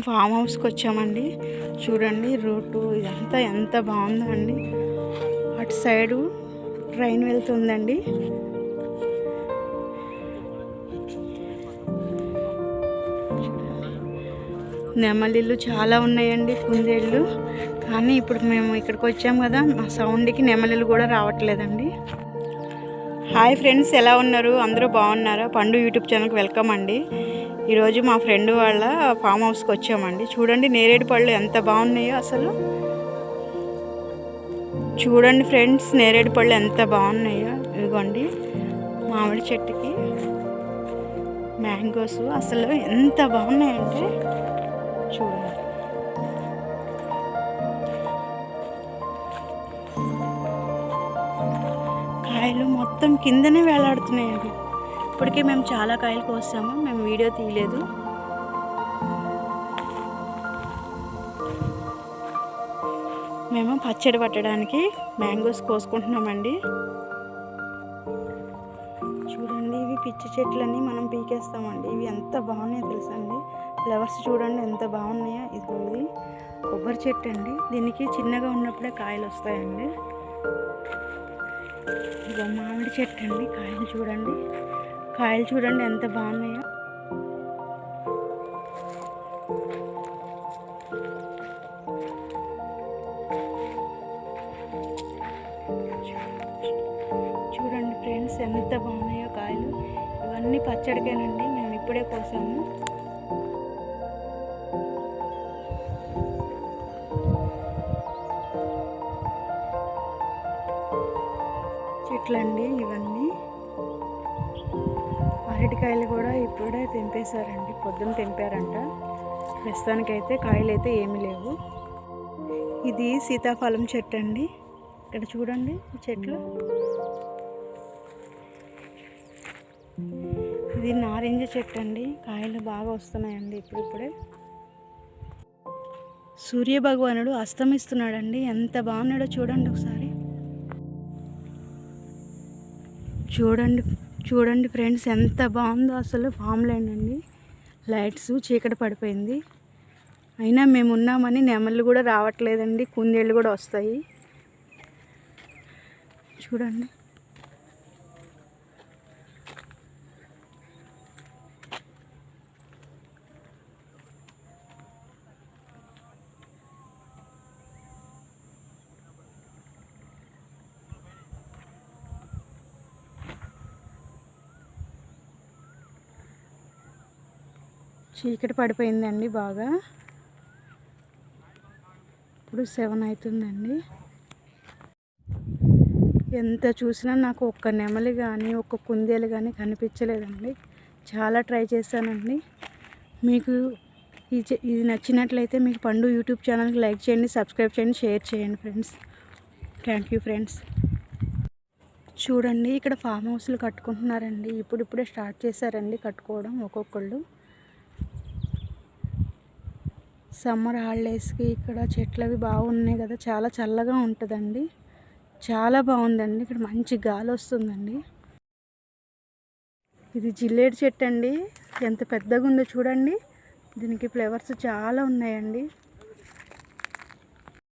Form హౌస్కి వచ్చామండి. చూడండి రూటు ఇదంతా ఎంత బాగుందో అండి. అటు సైడు ట్రైన్ వెళ్తుందండి. నెమలిళ్ళు చాలా ఉన్నాయండి, కుందేళ్ళు. కానీ ఇప్పుడు మేము ఇక్కడికి వచ్చాము కదా, మా సౌండ్కి నెమలిళ్ళు కూడా రావట్లేదండి. హాయ్ ఫ్రెండ్స్, ఎలా ఉన్నారు? అందరూ బాగున్నారా? పండు యూట్యూబ్ ఛానల్కి వెల్కమ్ అండి. ఈరోజు మా ఫ్రెండ్ వాళ్ళ ఫామ్ హౌస్కి వచ్చామండి. చూడండి నేరేడు పళ్ళు ఎంత బాగున్నాయో అసలు. చూడండి ఫ్రెండ్స్, నేరేడు పళ్ళు ఎంత బాగున్నాయో. ఇదిగోండి మామిడి చెట్టుకి మ్యాంగోస్ అసలు ఎంత బాగున్నాయంటే చూడండి. కాయలు మొత్తం కిందనే వేలాడుతున్నాయండి. ఇప్పటికే మేము చాలా కాయలు కోసాము, మేము వీడియో తీయలేదు. మేము పచ్చడి పట్టడానికి మ్యాంగోస్ కోసుకుంటున్నామండి. చూడండి ఇవి పిచ్చి చెట్లన్నీ మనం పీకేస్తామండి. ఇవి ఎంత బాగున్నాయో తెలుసండి. ఫ్లవర్స్ చూడండి ఎంత బాగున్నాయో. ఇది కొబ్బరి చెట్టు అండి. దీనికి చిన్నగా ఉన్నప్పుడే కాయలు వస్తాయండి. ఇదిగో మామిడి చెట్టు అండి. కాయలు చూడండి ఎంత బాగున్నాయో. చూడండి ఫ్రెండ్స్ ఎంత బాగున్నాయో కాయలు. ఇవన్నీ పచ్చడికేనండి, మేము ఇప్పుడే కోసాము. చెట్లండి ఇవన్నీ. అరటికాయలు కూడా ఇప్పుడే తెంపేశారండి, పొద్దున్న తెంపారంట. ప్రస్తుతానికైతే కాయలు అయితే ఏమీ లేవు. ఇది సీతాఫలం చెట్టు అండి. ఇక్కడ చూడండి ఈ చెట్లు. ఇది నారింజ చెట్టు అండి. కాయలు బాగా వస్తున్నాయండి ఇప్పుడిప్పుడే. సూర్య భగవానుడు అస్తమిస్తున్నాడండి. ఎంత బాగున్నాడో చూడండి ఒకసారి. చూడండి ఫ్రెండ్స్ ఎంత బాగుందో అసలు. ఫామ్ ల్యాండ్ అండి. లైట్స్ చీకటి పడిపోయింది, అయినా మేము ఉన్నామని నెమళ్ళు కూడా రావట్లేదండి. కుందేళ్ళు కూడా వస్తాయి చూడండి. చీకటి పడిపోయిందండి బాగా. ఇప్పుడు 7 అవుతుందండి. ఎంత చూసినా నాకు ఒక్క నెమలి కానీ ఒక్క కుందేలు కానీ కనిపించలేదండి. చాలా ట్రై చేశానండి. మీకు ఇది నచ్చినట్లయితే మీకు పండు యూట్యూబ్ ఛానల్కి లైక్ చేయండి, సబ్స్క్రైబ్ చేయండి, షేర్ చేయండి ఫ్రెండ్స్. Thank you friends. చూడండి ఇక్కడ ఫామ్ హౌస్లు కట్టుకుంటున్నారండి. ఇప్పుడిప్పుడే స్టార్ట్ చేశారండి కట్టుకోవడం ఒక్కొక్కళ్ళు. సమ్మర్ హాలిడేస్కి ఇక్కడ చెట్లు అవి బాగున్నాయి కదా, చాలా చల్లగా ఉంటుందండి. చాలా బాగుందండి. ఇక్కడ మంచి గాలి వస్తుందండి. ఇది జిల్లేడు చెట్టు అండి. ఎంత పెద్దగా ఉందో చూడండి. దీనికి ఫ్లవర్స్ చాలా ఉన్నాయండి.